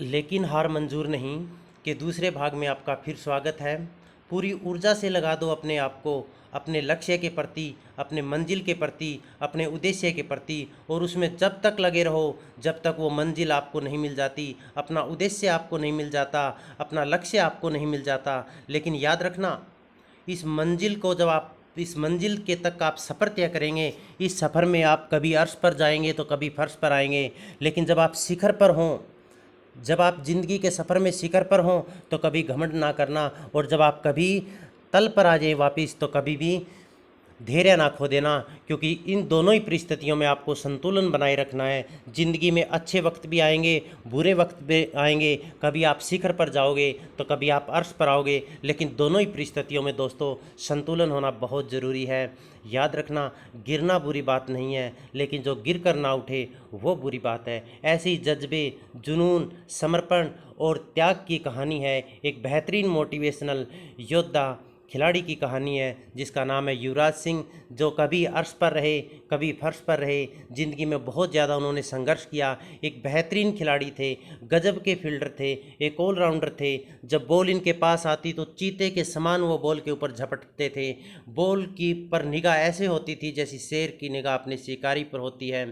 लेकिन हार मंजूर नहीं कि दूसरे भाग में आपका फिर स्वागत है। पूरी ऊर्जा से लगा दो अपने आप को अपने लक्ष्य के प्रति, अपने मंजिल के प्रति, अपने उद्देश्य के प्रति, और उसमें जब तक लगे रहो जब तक वो मंजिल आपको नहीं मिल जाती, अपना उद्देश्य आपको नहीं मिल जाता, अपना लक्ष्य आपको नहीं मिल जाता। लेकिन याद रखना, इस मंजिल को जब आप इस मंजिल के तक आप सफ़र तय करेंगे, इस सफ़र में आप कभी अर्श पर जाएंगे तो कभी फर्श पर आएंगे। लेकिन जब आप शिखर पर हों, जब आप ज़िंदगी के सफ़र में शिखर पर हों, तो कभी घमंड ना करना, और जब आप कभी तल पर आ जाएं वापिस, तो कभी भी धैर्य ना खो देना। क्योंकि इन दोनों ही परिस्थितियों में आपको संतुलन बनाए रखना है। ज़िंदगी में अच्छे वक्त भी आएंगे, बुरे वक्त भी आएंगे। कभी आप शिखर पर जाओगे तो कभी आप अर्श पर आओगे, लेकिन दोनों ही परिस्थितियों में दोस्तों संतुलन होना बहुत ज़रूरी है। याद रखना, गिरना बुरी बात नहीं है, लेकिन जो गिर कर ना उठे वो बुरी बात है। ऐसे ही जज्बे, जुनून, समर्पण और त्याग की कहानी है एक बेहतरीन मोटिवेशनल योद्धा खिलाड़ी की कहानी है, जिसका नाम है युवराज सिंह, जो कभी अर्श पर रहे, कभी फर्श पर रहे। ज़िंदगी में बहुत ज़्यादा उन्होंने संघर्ष किया। एक बेहतरीन खिलाड़ी थे, गजब के फील्डर थे, एक ऑलराउंडर थे। जब बॉल इनके पास आती तो चीते के समान वो बॉल के ऊपर झपटते थे। बॉल की पर निगाह ऐसे होती थी जैसी शेर की निगाह अपने शिकारी पर होती है,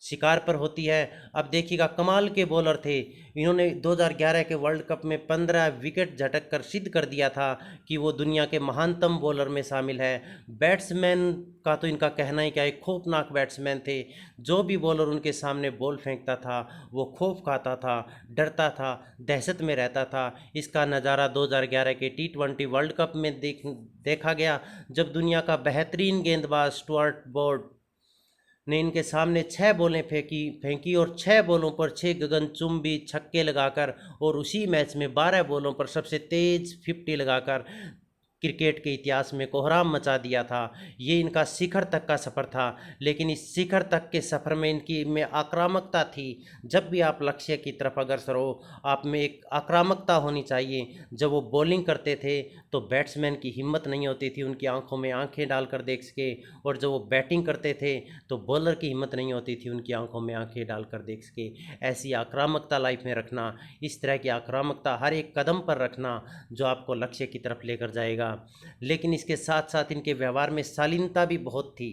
शिकार पर होती है। अब देखिएगा, कमाल के बॉलर थे। इन्होंने 2011 के वर्ल्ड कप में 15 विकेट झटक कर सिद्ध कर दिया था कि वो दुनिया के महानतम बॉलर में शामिल है। बैट्समैन का तो इनका कहना ही क्या है, खौफनाक बैट्समैन थे। जो भी बॉलर उनके सामने बॉल फेंकता था वो खौफ खाता था, डरता था, दहशत में रहता था। इसका नज़ारा 2011 के T20 वर्ल्ड कप में देखा गया, जब दुनिया का बेहतरीन गेंदबाज स्टुअर्ट ब्रॉड ने इनके सामने 6 बॉलें फेंकी और 6 बॉलों पर 6 गगनचुंबी छक्के लगाकर, और उसी मैच में 12 बॉलों पर सबसे तेज 50 लगाकर क्रिकेट के इतिहास में कोहराम मचा दिया था। ये इनका शिखर तक का सफ़र था। लेकिन इस शिखर तक के सफ़र में इनकी में आक्रामकता थी। जब भी आप लक्ष्य की तरफ अग्रसर हो, आप में एक आक्रामकता होनी चाहिए। जब वो बॉलिंग करते थे तो बैट्समैन की हिम्मत नहीं होती थी उनकी आंखों में आंखें डालकर देख सके, और जब वो बैटिंग करते थे तो बॉलर की हिम्मत नहीं होती थी उनकी आंखों में आंखें डालकर देख सके। ऐसी आक्रामकता लाइफ में रखना, इस तरह की आक्रामकता हर एक कदम पर रखना, जो आपको लक्ष्य की तरफ लेकर जाएगा। लेकिन इसके साथ साथ इनके व्यवहार में शालीनता भी बहुत थी।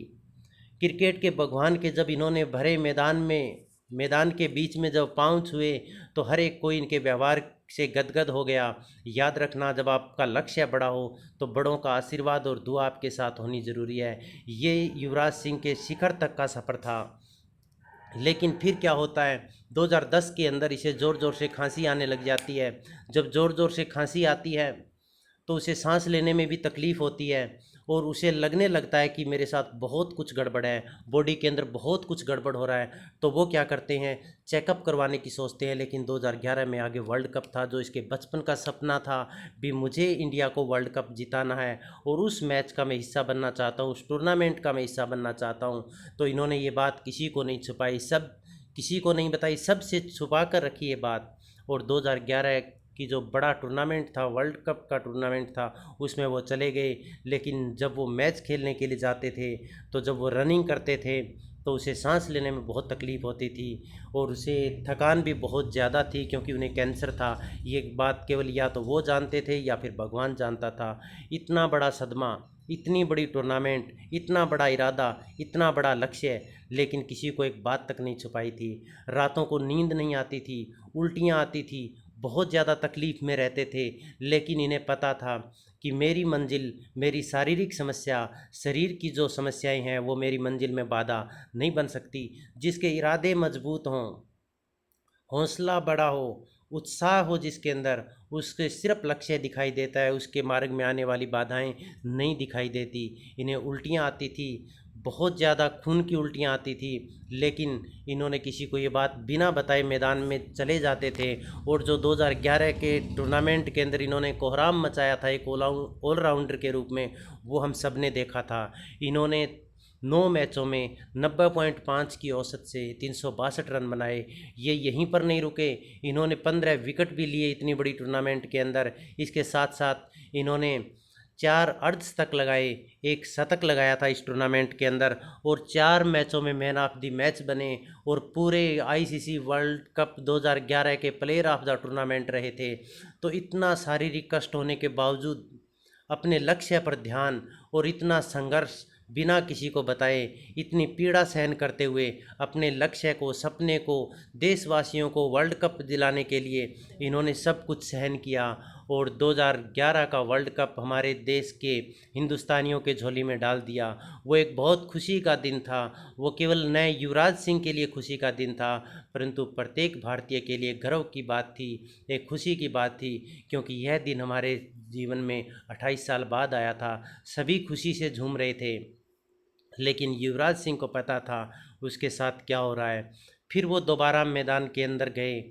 क्रिकेट के भगवान के जब इन्होंने भरे मैदान के बीच में जब पाँव छुए, तो हर एक कोई इनके व्यवहार से गदगद हो गया। याद रखना, जब आपका लक्ष्य बड़ा हो तो बड़ों का आशीर्वाद और दुआ आपके साथ होनी ज़रूरी है। ये युवराज सिंह के शिखर तक का सफ़र था। लेकिन फिर क्या होता है, 2010 के अंदर इसे ज़ोर ज़ोर से खांसी आने लग जाती है। जब ज़ोर ज़ोर से खांसी आती है तो उसे सांस लेने में भी तकलीफ़ होती है, और उसे लगने लगता है कि मेरे साथ बहुत कुछ गड़बड़ है, बॉडी के अंदर बहुत कुछ गड़बड़ हो रहा है। तो वो क्या करते हैं, चेकअप करवाने की सोचते हैं। लेकिन 2011 में आगे वर्ल्ड कप था, जो इसके बचपन का सपना था भी, मुझे इंडिया को वर्ल्ड कप जिताना है और उस मैच का मैं हिस्सा बनना चाहता हूँ, उस टूर्नामेंट का मैं हिस्सा बनना चाहता हूँ। तो इन्होंने ये बात किसी को नहीं छुपाई, किसी को नहीं बताई, सबसे छुपा कर रखी ये बात। और 2011 की जो बड़ा टूर्नामेंट था, वर्ल्ड कप का टूर्नामेंट था, उसमें वो चले गए। लेकिन जब वो मैच खेलने के लिए जाते थे, तो जब वो रनिंग करते थे तो उसे सांस लेने में बहुत तकलीफ़ होती थी, और उसे थकान भी बहुत ज़्यादा थी, क्योंकि उन्हें कैंसर था। ये बात केवल या तो वो जानते थे या फिर भगवान जानता था। इतना बड़ा सदमा, इतनी बड़ी टूर्नामेंट, इतना बड़ा इरादा, इतना बड़ा लक्ष्य, लेकिन किसी को एक बात तक नहीं छुपाई थी। रातों को नींद नहीं आती थी, उल्टियाँ आती थी, बहुत ज़्यादा तकलीफ़ में रहते थे। लेकिन इन्हें पता था कि मेरी मंजिल, मेरी शारीरिक समस्या, शरीर की जो समस्याएं हैं, वो मेरी मंजिल में बाधा नहीं बन सकती। जिसके इरादे मजबूत हों, हौसला बड़ा हो, उत्साह हो जिसके अंदर, उसके सिर्फ लक्ष्य दिखाई देता है, उसके मार्ग में आने वाली बाधाएं नहीं दिखाई देती। इन्हें उल्टियाँ आती थी, बहुत ज़्यादा खून की उल्टियाँ आती थी, लेकिन इन्होंने किसी को ये बात बिना बताए मैदान में चले जाते थे। और जो 2011 के टूर्नामेंट के अंदर इन्होंने कोहराम मचाया था एक ऑलराउंडर के रूप में, वो हम सब ने देखा था। इन्होंने 9 मैचों में 90.5 की औसत से 362 रन बनाए। ये यहीं पर नहीं रुके, इन्होंने 15 विकेट भी लिए इतनी बड़ी टूर्नामेंट के अंदर। इसके साथ साथ इन्होंने 4 अर्धशतक लगाए, एक शतक लगाया था इस टूर्नामेंट के अंदर, और 4 मैचों में मैन ऑफ द मैच बने, और पूरे आईसीसी वर्ल्ड कप 2011 के प्लेयर ऑफ द टूर्नामेंट रहे थे। तो इतना शारीरिक कष्ट होने के बावजूद अपने लक्ष्य पर ध्यान और इतना संघर्ष बिना किसी को बताए, इतनी पीड़ा सहन करते हुए अपने लक्ष्य को, सपने को, देशवासियों को वर्ल्ड कप दिलाने के लिए इन्होंने सब कुछ सहन किया, और 2011 का वर्ल्ड कप हमारे देश के हिंदुस्तानियों के झोली में डाल दिया। वो एक बहुत खुशी का दिन था। वो केवल नए युवराज सिंह के लिए खुशी का दिन था, परंतु प्रत्येक भारतीय के लिए गर्व की बात थी, एक खुशी की बात थी, क्योंकि यह दिन हमारे जीवन में 28 साल बाद आया था। सभी खुशी से झूम रहे थे, लेकिन युवराज सिंह को पता था उसके साथ क्या हो रहा है। फिर वो दोबारा मैदान के अंदर गए।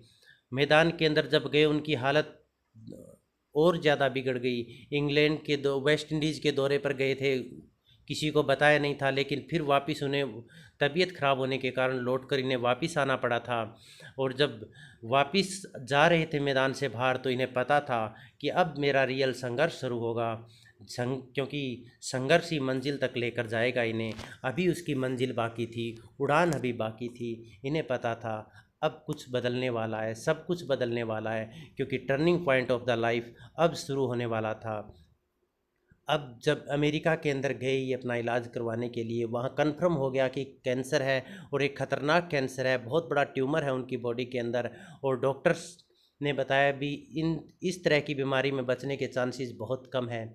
मैदान के अंदर जब गए, उनकी हालत और ज़्यादा बिगड़ गई। इंग्लैंड के वेस्ट इंडीज़ के दौरे पर गए थे, किसी को बताया नहीं था, लेकिन फिर वापस उन्हें तबीयत ख़राब होने के कारण लौटकर इन्हें वापस आना पड़ा था। और जब वापस जा रहे थे मैदान से बाहर, तो इन्हें पता था कि अब मेरा रियल संघर्ष शुरू होगा, क्योंकि संघर्ष ही मंजिल तक लेकर जाएगा इन्हें। अभी उसकी मंजिल बाकी थी, उड़ान अभी बाकी थी। इन्हें पता था अब कुछ बदलने वाला है, सब कुछ बदलने वाला है, क्योंकि turning point of the life अब शुरू होने वाला था। अब जब अमेरिका के अंदर गए ये अपना इलाज करवाने के लिए, वहाँ कंफर्म हो गया कि कैंसर है, और एक ख़तरनाक कैंसर है, बहुत बड़ा ट्यूमर है उनकी बॉडी के अंदर। और डॉक्टर्स ने बताया भी इस तरह की बीमारी में बचने के चांसेस बहुत कम है।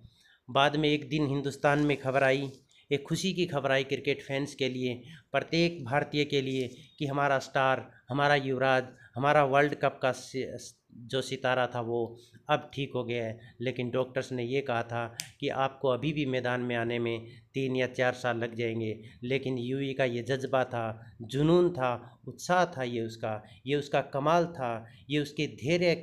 बाद में एक दिन हिंदुस्तान में खबर आई, एक खुशी की खबर आई क्रिकेट फैंस के लिए, प्रत्येक भारतीय के लिए, कि हमारा स्टार, हमारा युवराज, हमारा वर्ल्ड कप का जो सितारा था वो अब ठीक हो गया है। लेकिन डॉक्टर्स ने ये कहा था कि आपको अभी भी मैदान में आने में 3 या 4 साल लग जाएंगे। लेकिन यूवी का ये जज्बा था, जुनून था, उत्साह था, ये उसका कमाल था, ये उसके धैर्य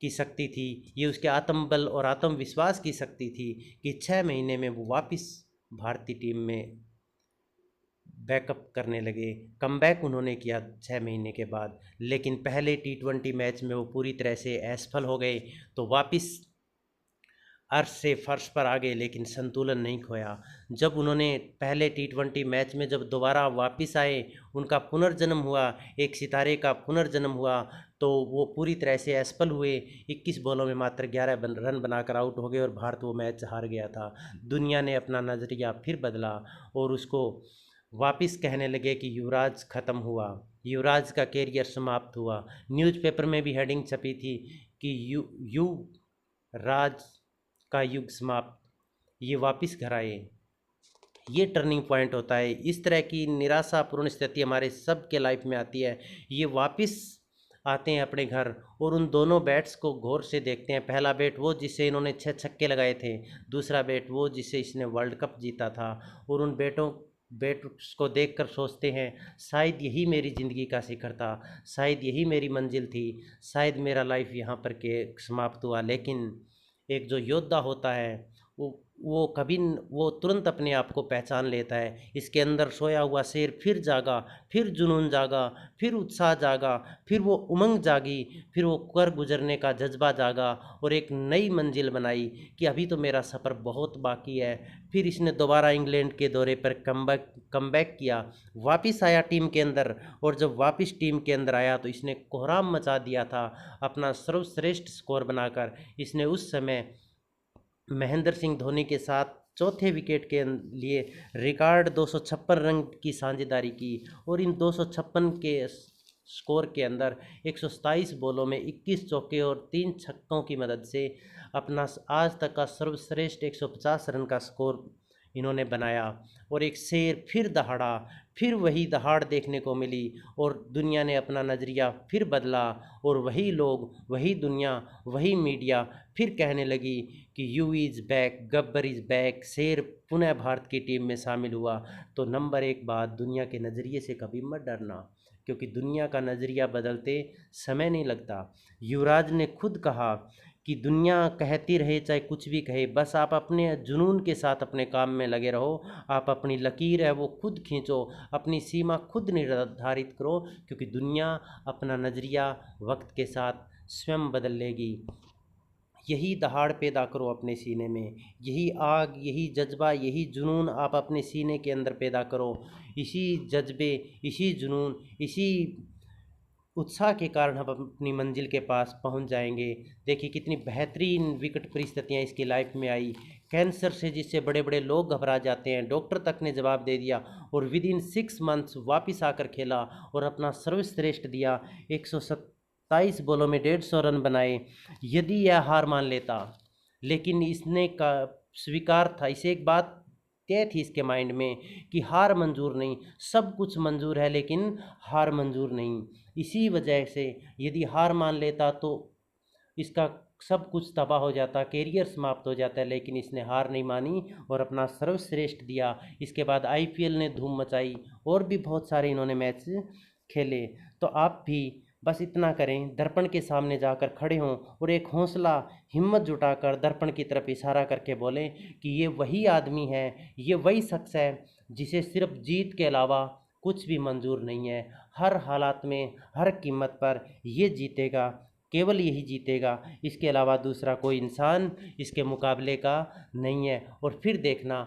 की शक्ति थी, ये उसके आत्मबल और आत्मविश्वास की शक्ति थी, कि 6 महीने में वो वापस भारतीय टीम में बैकअप करने लगे। कमबैक उन्होंने किया 6 महीने के बाद। लेकिन पहले T20 मैच में वो पूरी तरह से असफल हो गए, तो वापस अर्श से फर्श पर आ गए, लेकिन संतुलन नहीं खोया। जब उन्होंने पहले T20 मैच में जब दोबारा वापस आए, उनका पुनर्जन्म हुआ, एक सितारे का पुनर्जन्म हुआ, तो वो पूरी तरह से असफल हुए। 21 बॉलों में मात्र 11 रन बनाकर आउट हो गए, और भारत वो मैच हार गया था। दुनिया ने अपना नज़रिया फिर बदला, और उसको वापस कहने लगे कि युवराज ख़त्म हुआ, युवराज का कैरियर समाप्त हुआ। न्यूज़पेपर में भी हेडिंग छपी थी कि युवराज का युग समाप्त, ये वापस घर आए। ये टर्निंग पॉइंट होता है। इस तरह की निराशापूर्ण स्थिति हमारे सब के लाइफ में आती है। ये वापस आते हैं अपने घर, और उन दोनों बैट्स को गौर से देखते हैं। पहला बैट वो जिससे इन्होंने 6 छक्के लगाए थे, दूसरा बैट वो जिससे इसने वर्ल्ड कप जीता था। और उन बैट्स को देखकर सोचते हैं, शायद यही मेरी ज़िंदगी का शिखर था, शायद यही मेरी मंजिल थी, शायद मेरा लाइफ यहाँ पर के समाप्त हुआ। लेकिन एक जो योद्धा होता है, वो कभी वो तुरंत अपने आप को पहचान लेता है। इसके अंदर सोया हुआ शेर फिर जागा, फिर जुनून जागा, फिर उत्साह जागा, फिर वो उमंग जागी, फिर वो कर गुजरने का जज्बा जागा, और एक नई मंजिल बनाई कि अभी तो मेरा सफ़र बहुत बाकी है। फिर इसने दोबारा इंग्लैंड के दौरे पर कमबैक किया, वापस आया टीम के अंदर, और जब वापस टीम के अंदर आया तो इसने कोहराम मचा दिया था अपना सर्वश्रेष्ठ स्कोर बनाकर। इसने उस समय महेंद्र सिंह धोनी के साथ चौथे विकेट के लिए रिकॉर्ड 256 रन की साझेदारी की, और इन 256 के स्कोर के अंदर 127 बॉलों में 21 चौके और 3 छक्कों की मदद से अपना आज तक का सर्वश्रेष्ठ 150 रन का स्कोर इन्होंने बनाया। और एक शेर फिर दहाड़ा, फिर वही दहाड़ देखने को मिली, और दुनिया ने अपना नज़रिया फिर बदला, और वही लोग, वही दुनिया, वही मीडिया फिर कहने लगी कि you is back, Gabbar is back, शेर पुनः भारत की टीम में शामिल हुआ। तो नंबर 1 बात, दुनिया के नज़रिए से कभी मत डरना, क्योंकि दुनिया का नज़रिया बदलते समय नहीं लगता। युवराज ने खुद कहा कि दुनिया कहती रहे चाहे कुछ भी कहे, बस आप अपने जुनून के साथ अपने काम में लगे रहो, आप अपनी लकीर है वो खुद खींचो, अपनी सीमा खुद निर्धारित करो, क्योंकि दुनिया अपना नज़रिया वक्त के साथ स्वयं बदल लेगी। यही दहाड़ पैदा करो अपने सीने में, यही आग, यही जज्बा, यही जुनून आप अपने सीने के अंदर पैदा करो। इसी जज्बे, इसी जुनून, इसी उत्साह के कारण हम अपनी मंजिल के पास पहुंच जाएंगे। देखिए कितनी बेहतरीन विकट परिस्थितियां इसकी लाइफ में आई। कैंसर से जिससे बड़े बड़े लोग घबरा जाते हैं, डॉक्टर तक ने जवाब दे दिया और विद इन 6 मंथ्स वापस आकर खेला और अपना सर्वश्रेष्ठ दिया। 127 बॉलों में 150 रन बनाए। यदि यह हार मान लेता, लेकिन इसने का स्वीकार था, इसे एक बात तय थी इसके माइंड में कि हार मंजूर नहीं, सब कुछ मंजूर है लेकिन हार मंजूर नहीं। इसी वजह से यदि हार मान लेता तो इसका सब कुछ तबाह हो जाता, कैरियर समाप्त हो जाता है, लेकिन इसने हार नहीं मानी और अपना सर्वश्रेष्ठ दिया। इसके बाद आईपीएल ने धूम मचाई और भी बहुत सारे इन्होंने मैच खेले। तो आप भी बस इतना करें, दर्पण के सामने जाकर खड़े हों और एक हौसला, हिम्मत जुटाकर दर्पण की तरफ इशारा करके बोलें कि ये वही आदमी है, ये वही शख्स है जिसे सिर्फ जीत के अलावा कुछ भी मंजूर नहीं है। हर हालात में, हर कीमत पर ये जीतेगा, केवल यही जीतेगा, इसके अलावा दूसरा कोई इंसान इसके मुकाबले का नहीं है। और फिर देखना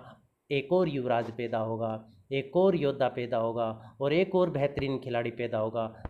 एक और युवराज पैदा होगा, एक और योद्धा पैदा होगा और एक और बेहतरीन खिलाड़ी पैदा होगा।